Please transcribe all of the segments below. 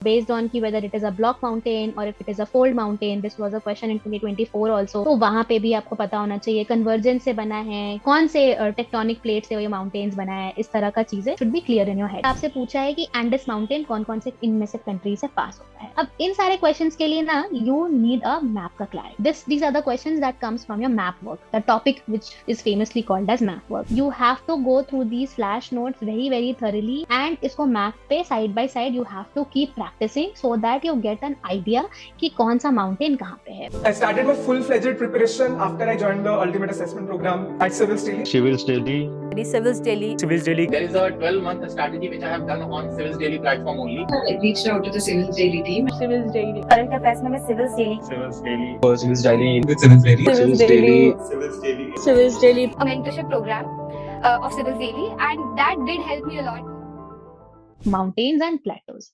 based on कि whether it is a block mountain or if it is a fold mountain. This was a question in 2024 also. तो वहां पे भी आपको पता होना चाहिए कन्वर्जेंस से बना है, कौन से टेक्टोनिक प्लेट से ये माउंटेन्स बना है, इस तरह का चीजें should be clear in your head. आपसे पूछा है कि एंडस माउंटेन कौन कौन से इनमें से कंट्री से पास होता है। अब इन सारे क्वेश्चंस के लिए ना यू नीड अ मैप का clarity. These are the questions that comes from your map work, the topic which is famously called as map work. You have to go through these flash notes very very thoroughly and इसको map पे side by side you have to keep practicing so that you get an idea कि कौन सा mountain कहाँ पे है। I started my full-fledged preparation after I joined the Ultimate Assessment Program at Civils Daily. Civils Daily. Civils Daily. Civils Daily. There is a 12-month strategy which I have done on Civils Daily platform only. I reached out to the Civils Daily team. Civils Daily. Current affairs में Civils Daily. Civils Daily. Civils Daily. With Civils Daily. Civils Daily. Civils Daily. Civils Daily. A mentorship program of Civils Daily, and that did help me a lot. Mountains and plateaus.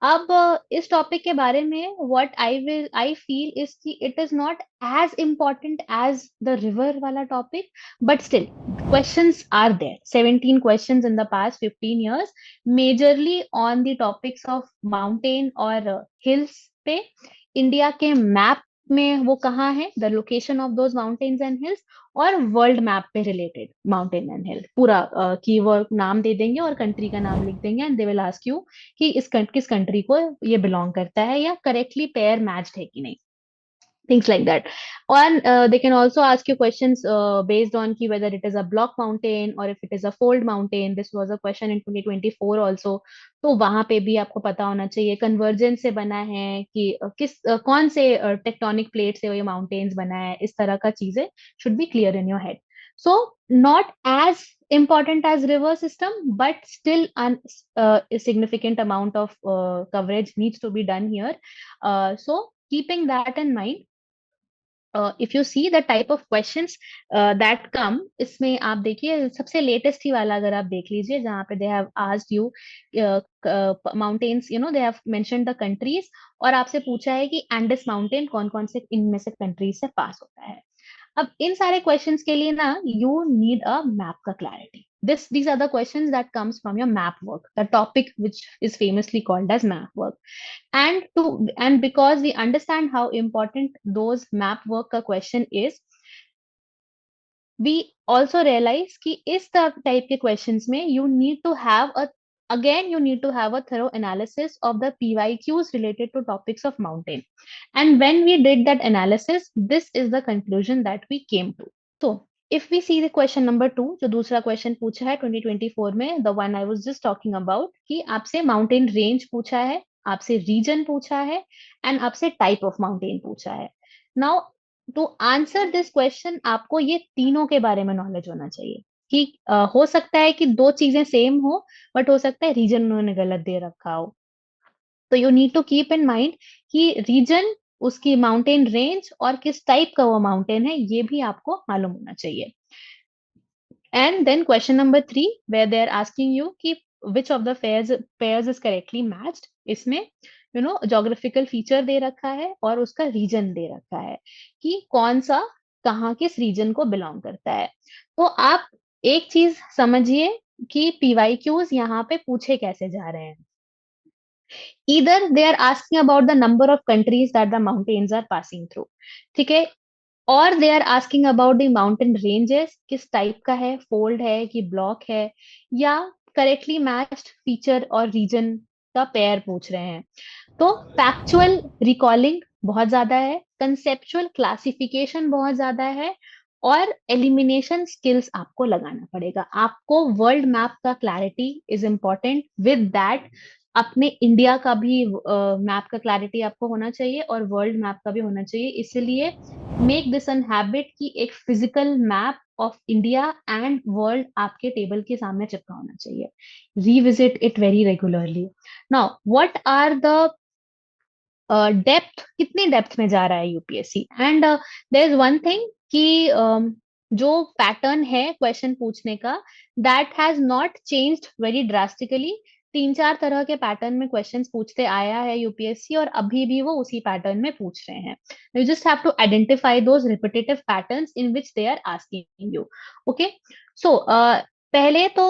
अब इस topic के बारे में what I feel is कि it is not as important as the river वाला topic, but still questions are there. 17 questions in the past 15 years majorly on the topics of mountain और hills पे। India के map में वो कहाँ है, the location of those mountains and hills, और world map पे रिलेटेड माउंटेन एंड हिल पूरा कीवर्ड नाम दे देंगे और कंट्री का नाम लिख देंगे and they will ask you कि किस कंट्री को ये बिलोंग करता है या करेक्टली पेयर मैच्ड है कि नहीं, things like that. And they can also ask you questions based on ki whether it is a block mountain or if it is a fold mountain. This was a question in 2024 also. तो वहां पे भी आपको पता होना चाहिए convergence से बना है कि कौन से टेक्टोनिक प्लेट से ये माउंटेन्स बना है, इस तरह का चीजें should be clear in your head. So not as important as river system, but still a significant amount of coverage needs to be done here. So keeping that in mind, if you see the type of questions that come, इसमें आप देखिए सबसे latest ही वाला अगर आप देख लीजिए जहाँ पे they have asked you mountains, you know, they have mentioned the countries और आपसे पूछा है कि एंडस माउंटेन कौन कौन से इनमें से कंट्रीज से पास होता है। अब इन सारे क्वेश्चंस के लिए ना यू नीड अ मैप का clarity. These are the questions that comes from your map work, the topic which is famously called as map work. And because we understand how important those map work का question is, we also realize कि इस type के questions में you need to have a thorough analysis of the PYQs related to topics of mountain. And when we did that analysis, this is the conclusion that we came to. So if we see the question number 2, जो दूसरा question पूछा है 2024 में, the one I was just talking about, कि आपसे mountain range पूछा है, आपसे रीजन पूछा है एंड आपसे टाइप ऑफ माउंटेन पूछा है। Now to answer this question आपको ये तीनों के बारे में नॉलेज होना चाहिए कि हो सकता है कि दो चीजें सेम हो बट हो सकता है रीजन उन्होंने गलत दे रखा हो। तो you need to keep in mind कि रीजन, उसकी माउंटेन रेंज और किस टाइप का वो माउंटेन है ये भी आपको मालूम होना चाहिए। And then question number 3 where they are asking you कि which of the pairs is correctly matched. इसमें ज्योग्राफिकल फीचर दे रखा है और उसका रीजन दे रखा है कि कौन सा कहाँ किस रीजन को बिलोंग करता है। तो आप एक चीज समझिए कि PYQs यहाँ पे पूछे कैसे जा रहे हैं। Either they are asking about the number of countries that the mountains are passing through, ठीक है, और they are asking about the mountain ranges, किस टाइप का है, फोल्ड है कि ब्लॉक है, या करेक्टली मैच्ड फीचर और रीजन का पेयर पूछ रहे हैं। तो फैक्चुअल रिकॉलिंग बहुत ज्यादा है, कंसेप्चुअल क्लासिफिकेशन बहुत ज्यादा है और एलिमिनेशन स्किल्स आपको लगाना पड़ेगा। आपको वर्ल्ड मैप का clarity is important, with that अपने इंडिया का भी मैप का क्लैरिटी आपको होना चाहिए और वर्ल्ड मैप का भी होना चाहिए। इसलिए मेक दिस एन हैबिट कि एक physical map of India and world आपके टेबल के सामने चिपका होना चाहिए। Revisit it very regularly. Now what are the depth, कितनी डेप्थ में जा रहा है UPSC, and there is one thing कि जो पैटर्न है क्वेश्चन पूछने का, that has not changed very drastically. 3-4 तरह के पैटर्न में क्वेश्चंस पूछते आया है यूपीएससी और अभी भी वो उसी पैटर्न में पूछ रहे हैं। You just have to identify those repetitive patterns in which they are asking you. Okay, so पहले तो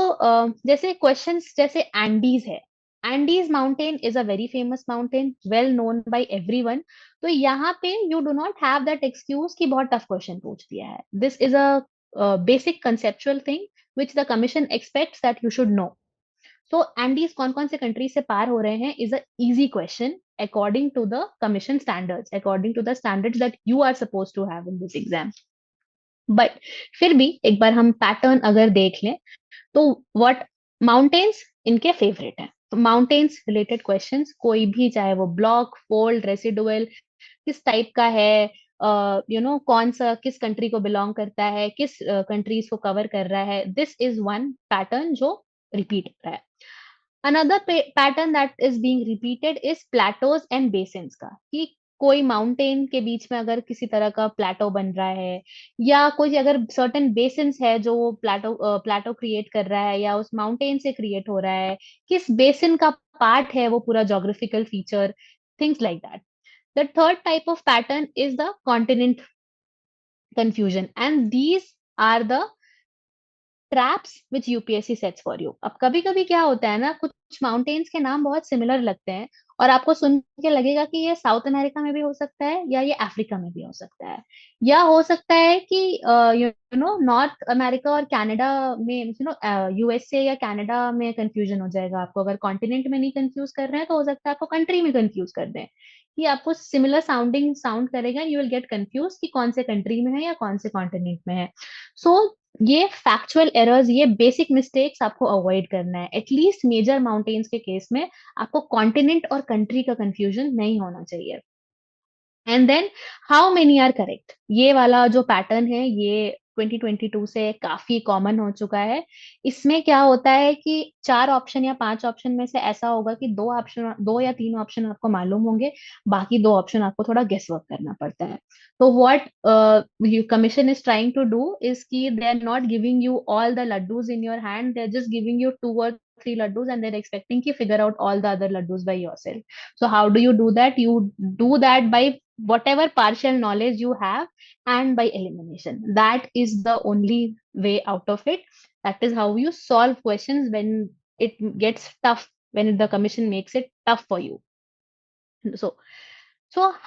जैसे क्वेश्चंस जैसे एंडीज है, Andes mountain is a very famous mountain, well known by everyone. तो यहाँ पे you do not have that excuse कि बहुत tough question पूछ दिया है. This is a basic conceptual thing which the commission expects that you should know. So Andes कौन कौन से कंट्री से पार हो रहे हैं is a easy question according to the commission standards, according to the standards that you are supposed to have in this exam. But फिर भी एक बार हम पैटर्न अगर देख लें तो व्हाट माउंटेन्स इनके फेवरेट हैं. तो माउंटेन्स रिलेटेड क्वेश्चंस कोई भी, चाहे वो ब्लॉक, फोल्ड, रेसिडुअल, किस टाइप का है, कौन सा किस कंट्री को बिलोंग करता है, किस कंट्रीज को कवर कर रहा है, दिस इज वन पैटर्न जो रिपीट हो रहा है. Another pattern that is being repeated is Plato's and basins का, कि कोई माउंटेन के बीच में अगर किसी तरह का प्लेटो बन रहा है, या कोई अगर सर्टेन बेसिन्स है जो प्लेटो क्रिएट कर रहा है या उस माउंटेन से क्रिएट हो रहा है, किस बेसिन का पार्ट है वो पूरा geographical feature, things like that. The third type of pattern is the continent confusion, and these are the traps which UPSC sets for you. अब कभी कभी क्या होता है ना, कुछ माउंटेन्स के नाम बहुत सिमिलर लगते हैं और आपको सुन के लगेगा कि ये साउथ अमेरिका में भी हो सकता है या ये अफ्रीका में भी हो सकता है, या हो सकता है कि नॉर्थ अमेरिका और कनाडा में, यूएसए या कनाडा में कंफ्यूजन हो जाएगा आपको. अगर कॉन्टिनेंट में नहीं कंफ्यूज कर रहे हैं तो हो सकता है आपको कंट्री में कंफ्यूज कर दें, कि आपको सिमिलर साउंडिंग साउंड करेगा, यू विल गेट कंफ्यूज कि कौन से कंट्री में है या कौन से कॉन्टिनेंट में है. सो ये फैक्चुअल एरर्स, ये बेसिक मिस्टेक्स आपको अवॉइड करना है. एटलीस्ट मेजर माउंटेन्स के केस में आपको कॉन्टिनेंट और कंट्री का कंफ्यूजन नहीं होना चाहिए. And then how many are correct, ये वाला जो पैटर्न है ये 2022 से काफी कॉमन हो चुका है. इसमें क्या होता है कि 4 ऑप्शन या 5 ऑप्शन में से ऐसा होगा कि 2 या 3 ऑप्शन आपको मालूम होंगे, बाकी 2 ऑप्शन आपको थोड़ा गेस वर्क करना पड़ता है. तो what commission is trying to do is कि they are not giving you all the laddus in your hand, they are just giving you 2 or 3 laddus and they're expecting to figure out all the other laddus by yourself. So how do you do that? You do that by whatever partial knowledge you have and by elimination. That is the only way out of it. That is how you solve questions when it gets tough, when the commission makes it tough for you. So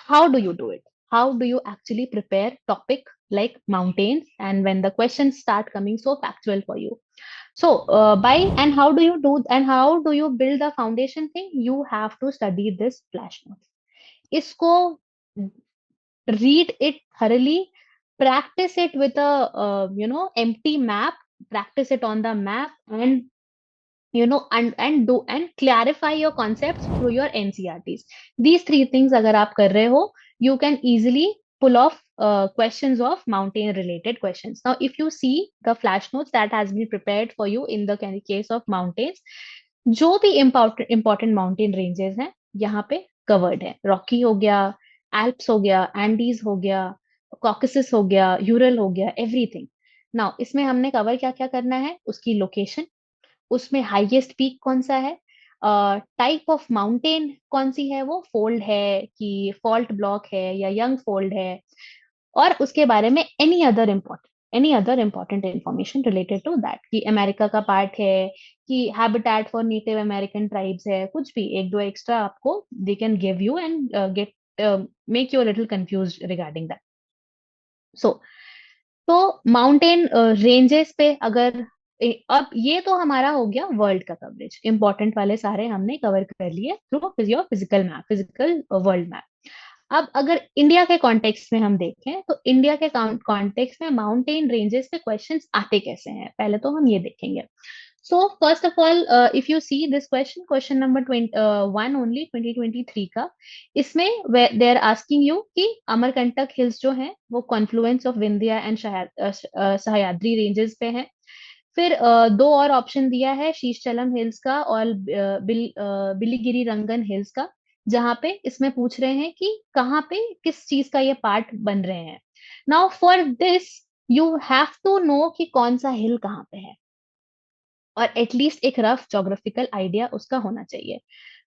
how do you do it? How do you actually prepare topic like mountains and when the questions start coming so factual for you? So how do you build the foundation thing? You have to study this flash notes. Isko read it thoroughly, practice it with a empty map, practice it on the map, and and clarify your concepts through your NCRTs. These 3 things agar aap kar rahe ho, you can easily pull off questions of mountain related questions. Now if you see the flash notes that has been prepared for you in the case of mountains, जो भी important mountain ranges हैं यहाँ पे covered है. Rocky हो गया, Alps हो गया, एंडीज हो गया, कॉकसस हो गया, यूरल हो गया, एवरीथिंग. नाउ इसमें हमने कवर क्या क्या करना है, उसकी लोकेशन, उसमें हाईएस्ट पीक कौन सा है, टाइप ऑफ माउंटेन कौन सी है, वो फोल्ड है कि फॉल्ट ब्लॉक है या यंग फोल्ड है, और उसके बारे में any other important information related to that, कि अमेरिका का पार्ट है, कि habitat for native American tribes है, कुछ भी 1-2 एक्स्ट्रा आपको they can give you and get make you little confuse regarding that. तो माउंटेन रेंजेस पे अगर अब ये तो हमारा हो गया वर्ल्ड का कवरेज, इंपॉर्टेंट वाले सारे हमने कवर कर लिए through your physical world map. अब अगर इंडिया के कॉन्टेक्स्ट में हम देखें तो इंडिया के कॉन्टेक्स्ट में माउंटेन रेंजेस पे क्वेश्चंस आते कैसे हैं, पहले तो हम ये देखेंगे. So first of all, if you see this question number 1 only 2023 का, इसमें they are asking you कि अमरकंटक हिल्स जो हैं वो Confluence of Vindhya and Sahyadri ranges पे हैं. फिर 2 और ऑप्शन दिया है, शीशचलम हिल्स का और बिलीगिरी रंगन हिल्स का, जहां पे इसमें पूछ रहे हैं कि कहाँ पे किस चीज का ये पार्ट बन रहे हैं. Now for this you have to know कि कौन सा हिल कहाँ पे है, और एटलीस्ट एक रफ जोग्राफिकल आइडिया उसका होना चाहिए.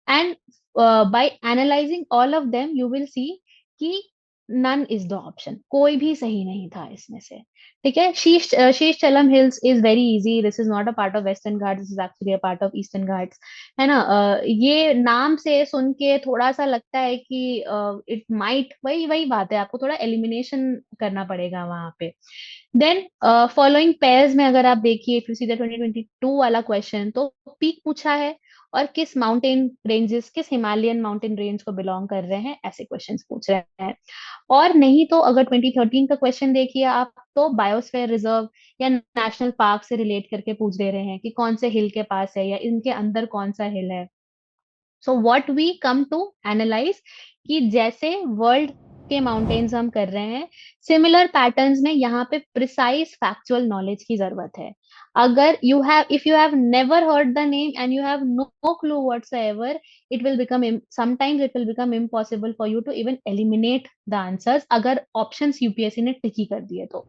And by analysing all of them you will see कि नन इज द ऑप्शन, कोई भी सही नहीं था इसमें से। ठीक है, शीश चलम hills is very easy, this is not a part of western Ghat, this is actually a part of eastern Ghats, है ना। ये नाम से सुन के थोड़ा सा लगता है कि इट माइट, वही वही बात है, आपको थोड़ा एलिमिनेशन करना पड़ेगा वहां पे। देन फॉलोइंग पेयर्स में अगर आप देखिए, इफ यू सी द 2022 वाला क्वेश्चन, तो पीक पूछा है और किस माउंटेन रेंजेस, किस हिमालयन माउंटेन रेंज को बिलोंग कर रहे हैं, ऐसे क्वेश्चंस पूछ रहे हैं। और नहीं तो अगर 2013 का क्वेश्चन देखिए आप, तो बायोस्फीयर रिजर्व या नेशनल पार्क से रिलेट करके पूछ दे रहे हैं कि कौन से हिल के पास है या इनके अंदर कौन सा हिल है। So what we come to analyse, कि जैसे वर्ल्ड के माउंटेन्स हम कर रहे हैं, सिमिलर पैटर्न्स में यहाँ पे प्रिसाइज फैक्चुअल नॉलेज की जरूरत है। अगर you have, if you have never heard the name and you have no clue whatsoever, it will become sometimes it will become impossible for you to even eliminate the answers, अगर options UPSC ने tricky कर दिए तो।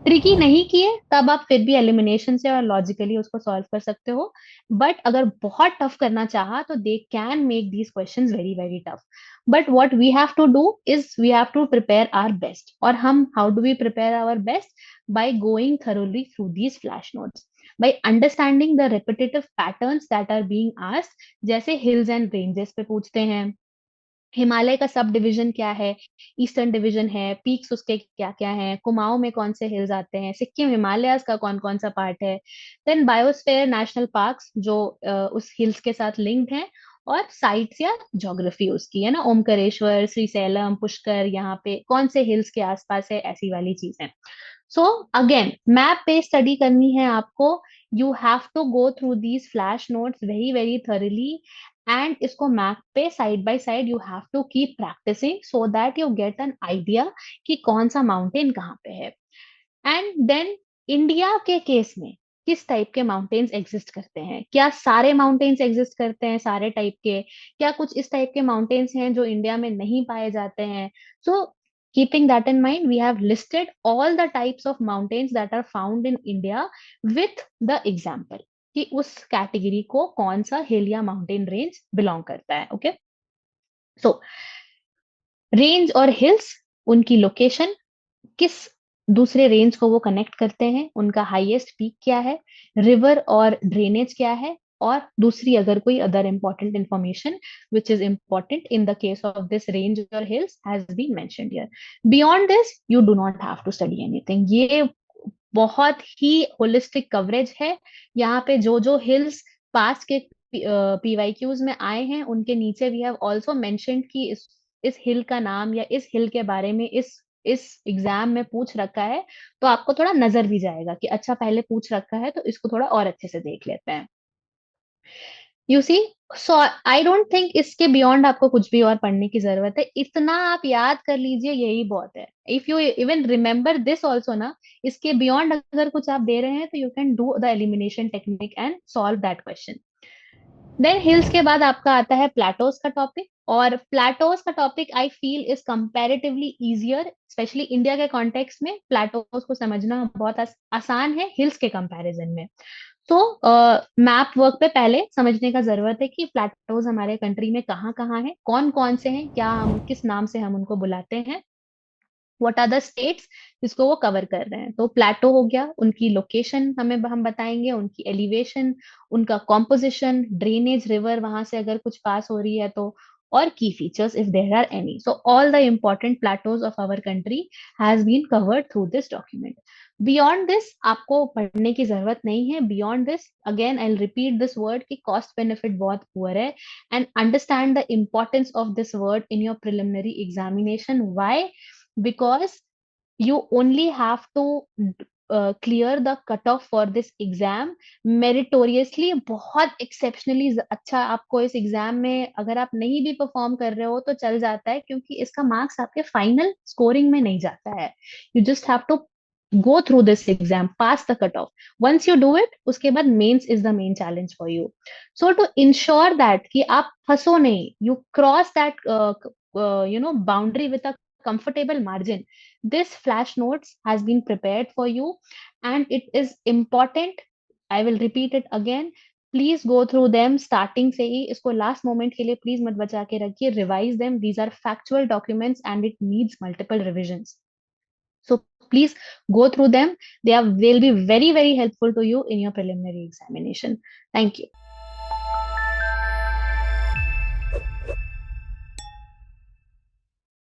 Tricky नहीं किए तब आप फिर भी एलिमिनेशन से और लॉजिकली उसको सॉल्व कर सकते हो, बट अगर बहुत टफ करना चाहा तो they can make these questions very very tough. But what we have to do is we have to prepare our best. और हम how do we prepare our best? By going thoroughly through these flash notes, by understanding the repetitive patterns that are being asked। जैसे hills and ranges पे पूछते हैं, हिमालय का sub division क्या है, eastern division है, पीक्स उसके क्या क्या हैं, कुमाऊं में कौन से हिल्स आते हैं, सिक्किम हिमालयाज का कौन कौन सा पार्ट है। देन बायोस्फीयर नेशनल पार्क्स जो उस हिल्स के साथ लिंक्ड हैं, और साइट्स या ज्योग्राफी उसकी, है ना, ओमकारेश्वर, श्रीशैलम, पुष्कर, यहाँ पे कौन से हिल्स के आसपास है, ऐसी वाली चीजें। सो अगेन मैप पे स्टडी करनी है आपको, you have to go through these flash notes very very thoroughly, and इसको मैप पे side by side you have to keep practicing so that you get an idea कि कौन सा mountain कहाँ पे है। एंड देन इंडिया के case में किस टाइप के माउंटेन्स एग्जिस्ट करते हैं, क्या सारे माउंटेन्स एग्जिस्ट करते हैं सारे टाइप के, क्या कुछ इस टाइप के माउंटेन्स हैं जो इंडिया में नहीं पाए जाते हैं। सो keeping that in mind, we have listed all the types of mountains that are found in India with the example कि उस कैटेगरी को कौन सा हिल या माउंटेन रेंज बिलोंग करता है। ओके, सो रेंज और हिल्स, उनकी लोकेशन, किस दूसरे रेंज को वो कनेक्ट करते हैं, उनका हाईएस्ट पीक क्या है, रिवर और ड्रेनेज क्या है, और दूसरी अगर कोई other important information which is important in the case of this range और hills has been mentioned here. Beyond this you do not have to study anything. ये बहुत ही होलिस्टिक कवरेज है। यहाँ पे जो जो हिल्स पास के पीवाईक्यूज में आए हैं, उनके नीचे वी हैव आल्सो मेंशन्ड कि इस हिल का नाम या इस हिल के बारे में इस एग्जाम में पूछ रखा है, तो आपको थोड़ा नजर भी जाएगा कि अच्छा पहले पूछ रखा है तो इसको थोड़ा और अच्छे से देख लेते हैं। You see, so I don't think इसके बियॉन्ड आपको कुछ भी और पढ़ने की जरूरत है, इतना आप याद कर लीजिए यही बहुत है। If you even remember this also ना, इसके बियॉन्ड अगर कुछ आप दे रहे हैं तो you can do the elimination technique and solve that question. Then hills के बाद आपका आता है प्लेटोज का टॉपिक, और प्लेटोज का topic I feel is comparatively easier, specially India के कॉन्टेक्स्ट में प्लेटोज को समझना बहुत आसान है हिल्स के कंपैरिजन में। तो मैप वर्क पे पहले समझने का जरूरत है कि प्लेटोज हमारे कंट्री में कहाँ कहाँ है, कौन कौन से हैं, क्या हम किस नाम से हम उनको बुलाते हैं, व्हाट आर द स्टेट्स जिसको वो कवर कर रहे हैं। तो प्लेटो हो गया, उनकी लोकेशन हम बताएंगे, उनकी एलिवेशन, उनका कॉम्पोजिशन, ड्रेनेज, रिवर वहां से अगर कुछ पास हो रही है तो, और key features if there are any. So all the important plateaus of our country has been covered through this document. Beyond this आपको पढ़ने की जरूरत नहीं है। Beyond this again I repeat this word कि कॉस्ट बेनिफिट बहुत poor है, and understand the importance of this word in your preliminary examination. Why? Because you only have to clear the cutoff for this exam meritoriously। बहुत exceptionally अच्छा आपको इस exam में अगर आप नहीं भी परफॉर्म कर रहे हो तो चल जाता है, क्योंकि इसका मार्क्स आपके फाइनल स्कोरिंग में नहीं जाता है। You just have to go through this exam, pass the cutoff। once you do it, उसके बाद mains is the main challenge for you। so to ensure that कि आप फंसो नहीं, you cross that boundary with a comfortable margin, this flash notes has been prepared for you, and it is important, I will repeat it again, please go through them starting से ही, इसको last moment के लिए please मत बचा के रखिए. Revise them, these are factual documents and it needs multiple revisions. So please go through them. They will be very, very helpful to you in your preliminary examination. Thank you.